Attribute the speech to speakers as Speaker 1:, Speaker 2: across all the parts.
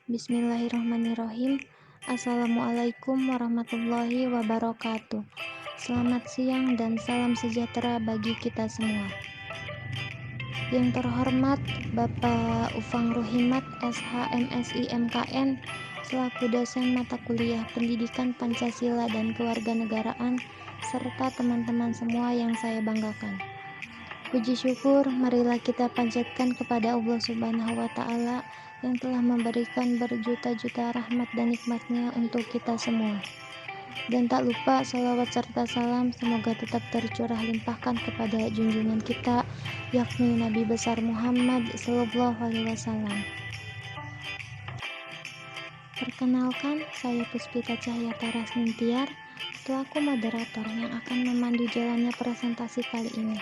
Speaker 1: Bismillahirrahmanirrahim. Assalamualaikum warahmatullahi wabarakatuh. Selamat siang dan salam sejahtera bagi kita semua. Yang terhormat Bapak Ufang Ruhimat SH MSI MKN selaku dosen mata kuliah Pendidikan Pancasila dan Kewarganegaraan serta teman-teman semua yang saya banggakan. Puji syukur marilah kita panjatkan kepada Allah Subhanahu wa Ta'ala yang telah memberikan berjuta-juta rahmat dan nikmatnya untuk kita semua. Dan tak lupa salawat serta salam semoga tetap tercurah limpahkan kepada junjungan kita, yakni Nabi besar Muhammad Sallallahu Alaihi Wasallam. Perkenalkan, saya Puspita Cahyatara Nintiar, selaku moderator yang akan memandu jalannya presentasi kali ini.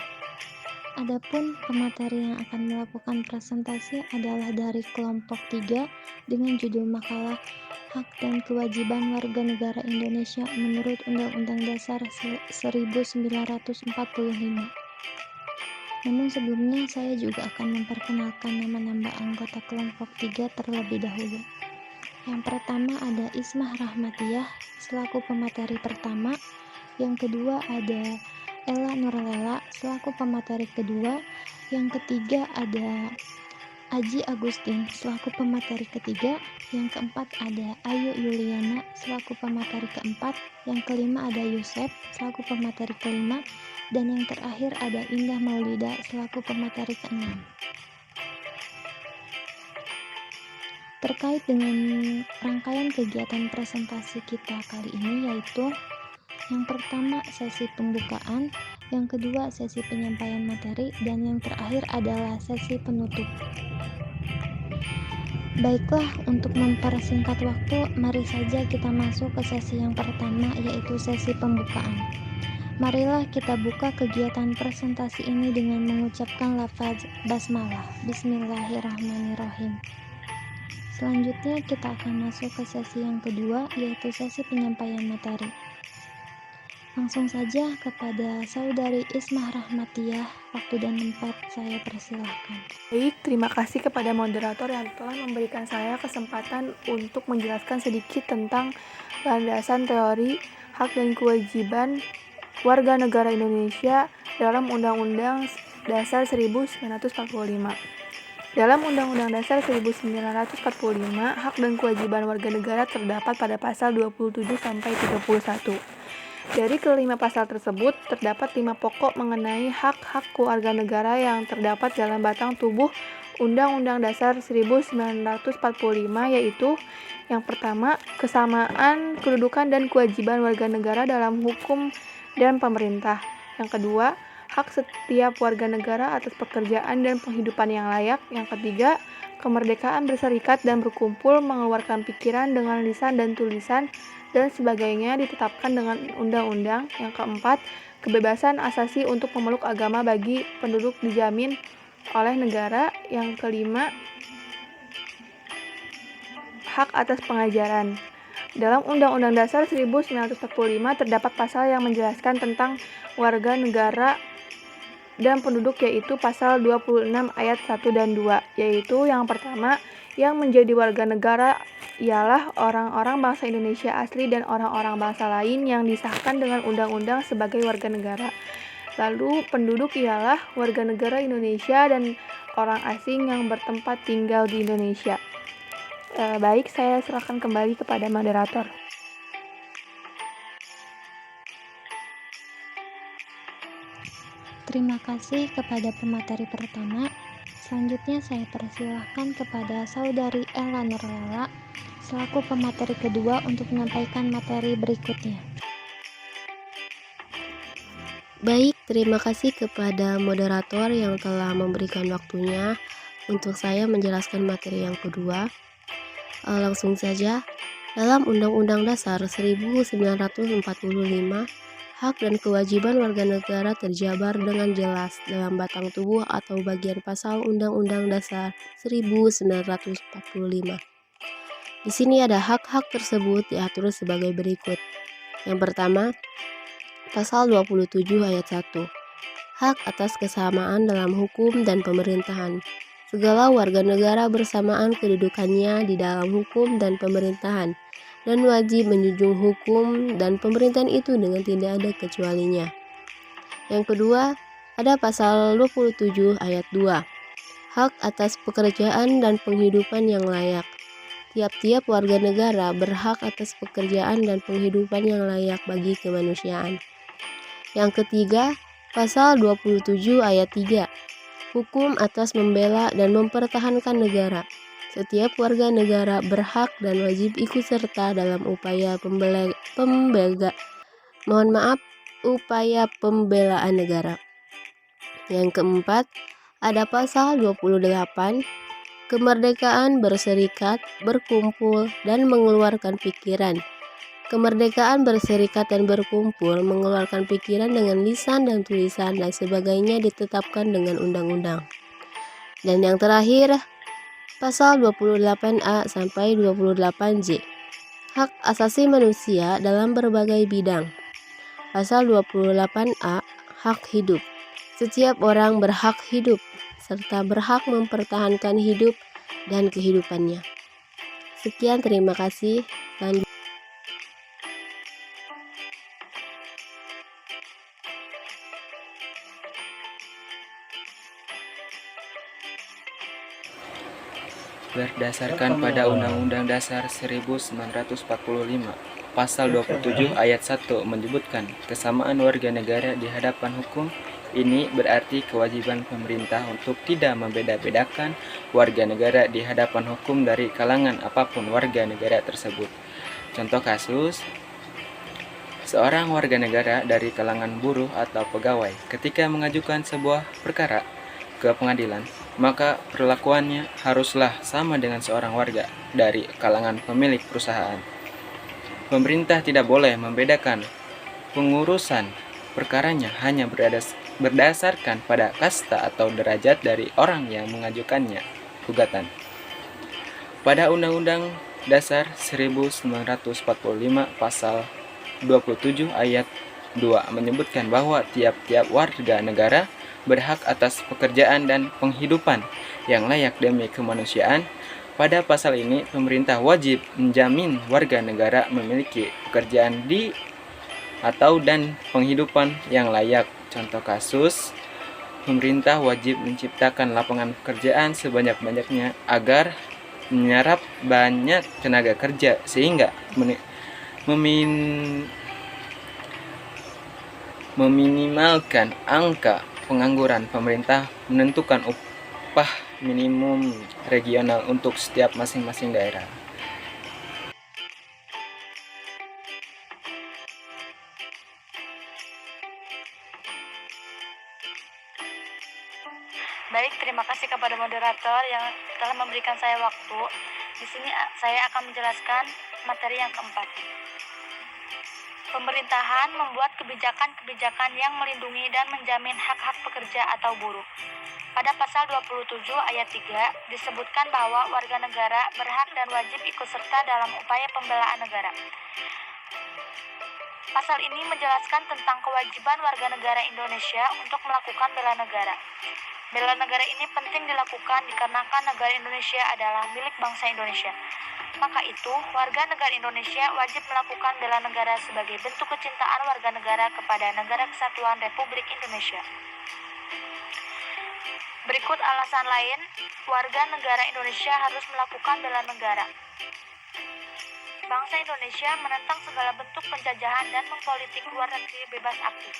Speaker 1: Adapun pemateri yang akan melakukan presentasi adalah dari kelompok 3 dengan judul makalah Hak dan Kewajiban Warga Negara Indonesia menurut Undang-Undang Dasar 1945. Namun sebelumnya saya juga akan memperkenalkan nama-nama anggota kelompok 3 terlebih dahulu. Yang pertama ada Ismah Rahmatiyah selaku pemateri pertama. Yang kedua ada Ella Nurlela selaku pemateri kedua. Yang ketiga ada Aji Agustin selaku pemateri ketiga. Yang keempat ada Ayu Yuliana selaku pemateri keempat. Yang kelima ada Yusef selaku pemateri kelima. Dan yang terakhir ada Indah Maulida selaku pemateri keenam. Terkait dengan rangkaian kegiatan presentasi kita kali ini yaitu yang pertama sesi pembukaan, yang kedua sesi penyampaian materi, dan yang terakhir adalah sesi penutup. Baiklah, untuk mempersingkat waktu, mari saja kita masuk ke sesi yang pertama yaitu sesi pembukaan. Marilah kita buka kegiatan presentasi ini dengan mengucapkan lafaz basmalah. Bismillahirrahmanirrahim. Selanjutnya kita akan masuk ke sesi yang kedua yaitu sesi penyampaian materi. Langsung saja kepada saudari Ismah Rahmatiyah, waktu dan tempat saya persilahkan.
Speaker 2: Baik, terima kasih kepada moderator yang telah memberikan saya kesempatan untuk menjelaskan sedikit tentang landasan teori hak dan kewajiban warga negara Indonesia dalam Undang-Undang Dasar 1945. Dalam Undang-Undang Dasar 1945, hak dan kewajiban warga negara terdapat pada pasal 27 sampai 31. Dari kelima pasal tersebut, terdapat 5 pokok mengenai hak-hak keluarga negara yang terdapat dalam batang tubuh Undang-Undang Dasar 1945, yaitu yang pertama, kesamaan kedudukan dan kewajiban warga negara dalam hukum dan pemerintah. Yang kedua, hak setiap warga negara atas pekerjaan dan penghidupan yang layak. Yang ketiga, kemerdekaan berserikat dan berkumpul, mengeluarkan pikiran dengan lisan dan tulisan, dan sebagainya ditetapkan dengan undang-undang. Yang keempat, kebebasan asasi untuk memeluk agama bagi penduduk dijamin oleh negara. Yang kelima, hak atas pengajaran. Dalam Undang-Undang Dasar 1945 terdapat pasal yang menjelaskan tentang warga negara dan penduduk, yaitu pasal 26 ayat 1 dan 2, yaitu yang pertama, yang menjadi warga negara ialah orang-orang bangsa Indonesia asli dan orang-orang bangsa lain yang disahkan dengan undang-undang sebagai warga negara. Lalu penduduk ialah warga negara Indonesia dan orang asing yang bertempat tinggal di Indonesia. Baik, saya serahkan kembali kepada moderator.
Speaker 1: Terima kasih kepada pemateri pertama. Selanjutnya saya persilahkan kepada saudari Ella Nurlela selaku pemateri kedua untuk menyampaikan materi berikutnya.
Speaker 3: Baik, terima kasih kepada moderator yang telah memberikan waktunya untuk saya menjelaskan materi yang kedua. Langsung saja, dalam Undang-Undang Dasar 1945, hak dan kewajiban warga negara terjabar dengan jelas dalam batang tubuh atau bagian pasal Undang-Undang Dasar 1945. Di sini ada hak-hak tersebut diatur sebagai berikut. Yang pertama, pasal 27 ayat 1. Hak atas kesamaan dalam hukum dan pemerintahan. segala warga negara bersamaan kedudukannya di dalam hukum dan pemerintahan, dan wajib menjunjung hukum dan pemerintahan itu dengan tidak ada kecualinya. Yang kedua, ada pasal 27 ayat 2, hak atas pekerjaan dan penghidupan yang layak. Tiap-tiap warga negara berhak atas pekerjaan dan penghidupan yang layak bagi kemanusiaan. Yang ketiga, pasal 27 ayat 3, hukum atas membela dan mempertahankan negara. Setiap warga negara berhak dan wajib ikut serta dalam upaya pembelaan negara. Yang keempat, ada pasal 28, kemerdekaan berserikat, berkumpul, dan mengeluarkan pikiran. Kemerdekaan berserikat dan berkumpul, mengeluarkan pikiran dengan lisan dan tulisan dan sebagainya ditetapkan dengan undang-undang. Dan yang terakhir, pasal 28A sampai 28J, hak asasi manusia dalam berbagai bidang. Pasal 28A, hak hidup. Setiap orang berhak hidup, serta berhak mempertahankan hidup dan kehidupannya. Sekian, terima kasih. Lanjut.
Speaker 4: Berdasarkan pada Undang-Undang Dasar 1945, Pasal 27 ayat 1 menyebutkan kesamaan warga negara di hadapan hukum. Ini berarti kewajiban pemerintah untuk tidak membeda-bedakan warga negara di hadapan hukum dari kalangan apapun warga negara tersebut. Contoh kasus, seorang warga negara dari kalangan buruh atau pegawai ketika mengajukan sebuah perkara ke pengadilan, maka perlakuannya haruslah sama dengan seorang warga dari kalangan pemilik perusahaan. Pemerintah tidak boleh membedakan pengurusan perkaranya hanya berdasarkan pada kasta atau derajat dari orang yang mengajukannya gugatan. Pada Undang-Undang Dasar 1945 Pasal 27 ayat 2 menyebutkan bahwa tiap-tiap warga negara berhak atas pekerjaan dan penghidupan yang layak demi kemanusiaan. Pada pasal ini, pemerintah wajib menjamin warga negara memiliki pekerjaan dan penghidupan yang layak. Contoh kasus, pemerintah wajib menciptakan lapangan pekerjaan sebanyak-banyaknya agar menyerap banyak tenaga kerja sehingga meminimalkan angka pengangguran. Pemerintah menentukan upah minimum regional untuk setiap masing-masing daerah.
Speaker 5: Baik, terima kasih kepada moderator yang telah memberikan saya waktu. Di sini saya akan menjelaskan materi yang keempat. Pemerintahan membuat kebijakan-kebijakan yang melindungi dan menjamin hak-hak pekerja atau buruh. Pada pasal 27 ayat 3 disebutkan bahwa warga negara berhak dan wajib ikut serta dalam upaya pembelaan negara. Pasal ini menjelaskan tentang kewajiban warga negara Indonesia untuk melakukan bela negara. Bela negara ini penting dilakukan dikarenakan negara Indonesia adalah milik bangsa Indonesia. Maka itu, warga negara Indonesia wajib melakukan bela negara sebagai bentuk kecintaan warga negara kepada Negara Kesatuan Republik Indonesia. Berikut alasan lain, warga negara Indonesia harus melakukan bela negara. Bangsa Indonesia menentang segala bentuk penjajahan dan mengpolitik luar negeri bebas aktif.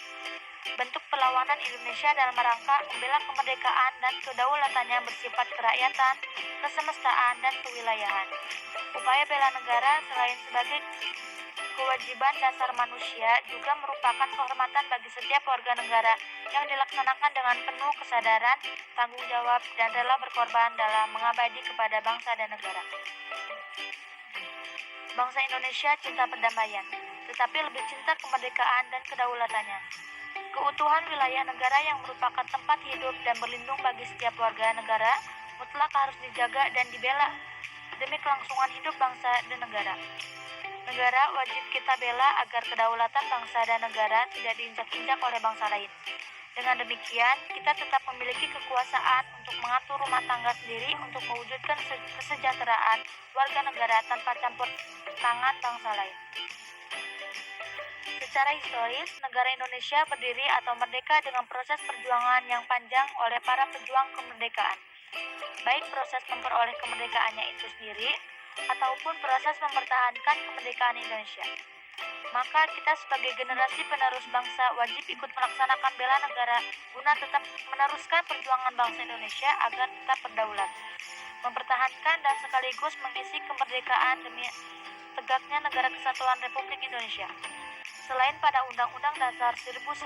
Speaker 5: Bentuk perlawanan Indonesia dalam rangka membela kemerdekaan dan kedaulatannya bersifat kerakyatan, kesemestaan, dan kewilayahan. Upaya bela negara selain sebagai kewajiban dasar manusia juga merupakan kehormatan bagi setiap warga negara yang dilaksanakan dengan penuh kesadaran, tanggung jawab, dan rela berkorban dalam mengabdi kepada bangsa dan negara. Bangsa Indonesia cinta perdamaian, tetapi lebih cinta kemerdekaan dan kedaulatannya. Keutuhan wilayah negara yang merupakan tempat hidup dan berlindung bagi setiap warga negara mutlak harus dijaga dan dibela demi kelangsungan hidup bangsa dan negara. Negara wajib kita bela agar kedaulatan bangsa dan negara tidak diinjak-injak oleh bangsa lain. Dengan demikian, kita tetap memiliki kekuasaan untuk mengatur rumah tangga sendiri untuk mewujudkan kesejahteraan warga negara tanpa campur tangan bangsa lain. Secara historis, negara Indonesia berdiri atau merdeka dengan proses perjuangan yang panjang oleh para pejuang kemerdekaan, baik proses memperoleh kemerdekaannya itu sendiri ataupun proses mempertahankan kemerdekaan Indonesia. Maka kita sebagai generasi penerus bangsa wajib ikut melaksanakan bela negara guna tetap meneruskan perjuangan bangsa Indonesia agar tetap berdaulat, mempertahankan dan sekaligus mengisi kemerdekaan demi tegaknya Negara Kesatuan Republik Indonesia. Selain pada Undang-Undang Dasar 1945,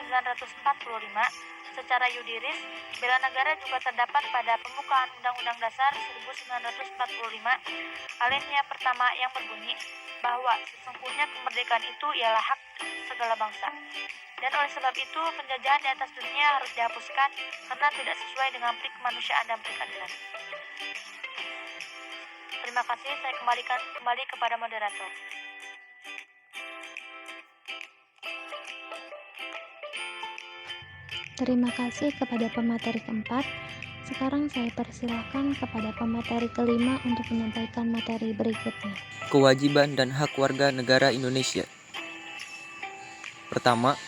Speaker 5: secara yudiris, bela negara juga terdapat pada pembukaan Undang-Undang Dasar 1945, alinea pertama yang berbunyi bahwa sesungguhnya kemerdekaan itu ialah hak segala bangsa. Dan oleh sebab itu, penjajahan di atas dunia harus dihapuskan karena tidak sesuai dengan peri kemanusiaan dan peradilan. Terima kasih, saya kembalikan kepada moderator.
Speaker 1: Terima kasih kepada pemateri keempat. Sekarang saya persilahkan kepada pemateri kelima untuk menyampaikan materi berikutnya.
Speaker 6: Kewajiban dan hak warga negara Indonesia. Pertama,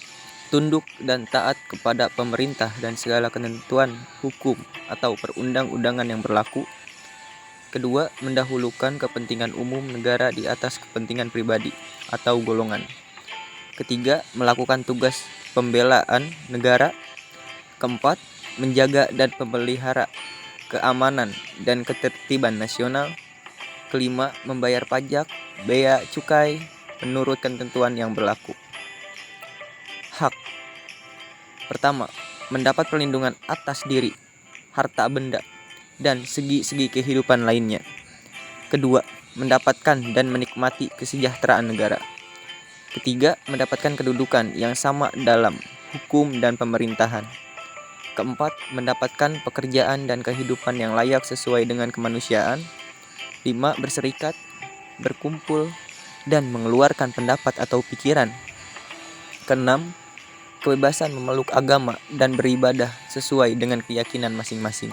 Speaker 6: tunduk dan taat kepada pemerintah dan segala ketentuan hukum atau perundang-undangan yang berlaku. Kedua, mendahulukan kepentingan umum negara di atas kepentingan pribadi atau golongan. Ketiga, melakukan tugas pembelaan negara. Keempat, menjaga dan memelihara keamanan dan ketertiban nasional. Kelima, membayar pajak, bea cukai menurut ketentuan yang berlaku. Hak. Pertama, mendapat perlindungan atas diri, harta benda, dan segi-segi kehidupan lainnya. Kedua, mendapatkan dan menikmati kesejahteraan negara. Ketiga, mendapatkan kedudukan yang sama dalam hukum dan pemerintahan. Keempat, mendapatkan pekerjaan dan kehidupan yang layak sesuai dengan kemanusiaan. 5. Berserikat, berkumpul, dan mengeluarkan pendapat atau pikiran. Keenam, kebebasan memeluk agama dan beribadah sesuai dengan keyakinan masing-masing.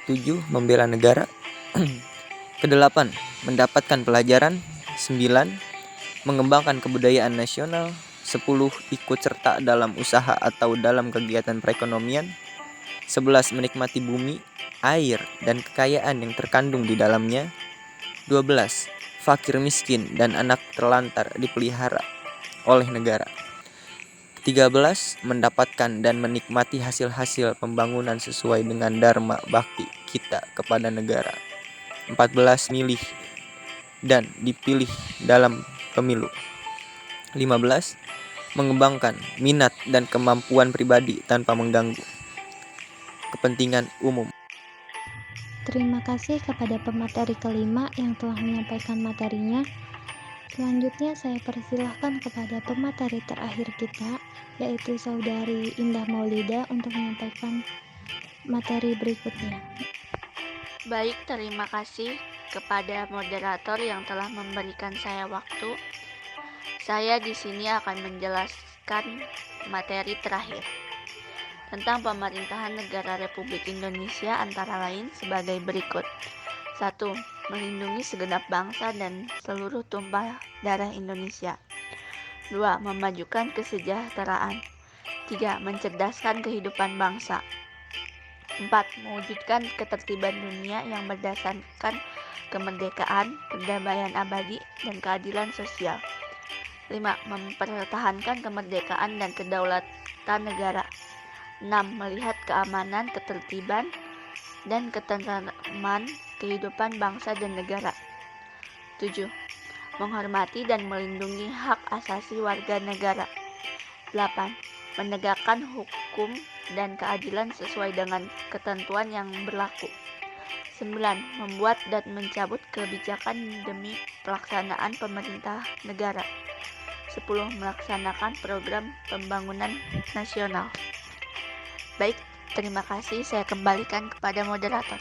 Speaker 6: 7. Membela negara. Kedelapan, mendapatkan pelajaran. 9. Mengembangkan kebudayaan nasional. 10. Ikut serta dalam usaha atau dalam kegiatan perekonomian. 11. Menikmati bumi, air, dan kekayaan yang terkandung di dalamnya. 12. Fakir miskin dan anak terlantar dipelihara oleh negara. 13. Mendapatkan dan menikmati hasil-hasil pembangunan sesuai dengan dharma bakti kita kepada negara. 14. Milih dan dipilih dalam pemilu. 15. Mengembangkan minat dan kemampuan pribadi tanpa mengganggu kepentingan umum.
Speaker 1: Terima kasih kepada pemateri kelima yang telah menyampaikan materinya. Selanjutnya saya persilahkan kepada pemateri terakhir kita, yaitu Saudari Indah Maulida untuk menyampaikan materi berikutnya.
Speaker 7: Baik, terima kasih kepada moderator yang telah memberikan saya waktu. Saya di sini akan menjelaskan materi terakhir tentang pemerintahan negara Republik Indonesia antara lain sebagai berikut. 1. Melindungi segenap bangsa dan seluruh tumpah darah Indonesia. 2. Memajukan kesejahteraan. 3. Mencerdaskan kehidupan bangsa. 4. Mewujudkan ketertiban dunia yang berdasarkan kemerdekaan, perdamaian abadi, dan keadilan sosial. 5. Mempertahankan kemerdekaan dan kedaulatan negara. 6. Melihat keamanan, ketertiban, dan ketentraman kehidupan bangsa dan negara. 7. Menghormati dan melindungi hak asasi warga negara. 8. Menegakkan hukum dan keadilan sesuai dengan ketentuan yang berlaku. 9. Membuat dan mencabut kebijakan demi pelaksanaan pemerintah negara. 10. Melaksanakan program pembangunan nasional. Baik, terima kasih. Saya kembalikan kepada moderator.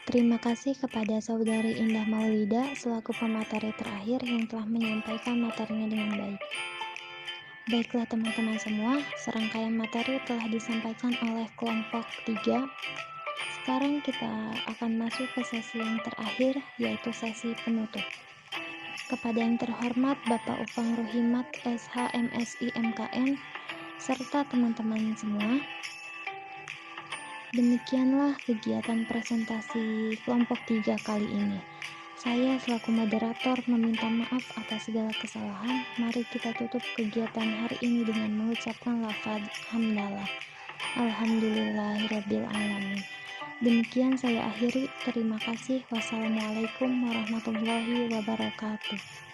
Speaker 1: Terima kasih kepada Saudari Indah Maulida selaku pemateri terakhir yang telah menyampaikan materinya dengan baik. Baiklah teman-teman semua, serangkaian materi telah disampaikan oleh kelompok 3. Sekarang kita akan masuk ke sesi yang terakhir, yaitu sesi penutup. Kepada yang terhormat Bapak Upang Ruhimat SH MSI MKN serta teman-teman semua, demikianlah kegiatan presentasi kelompok 3 kali ini. Saya selaku moderator meminta maaf atas segala kesalahan. Mari kita tutup kegiatan hari ini dengan mengucapkan lafaz hamdalah. Alhamdulillahirabbil alamin. Demikian saya akhiri. Terima kasih. Wassalamualaikum warahmatullahi wabarakatuh.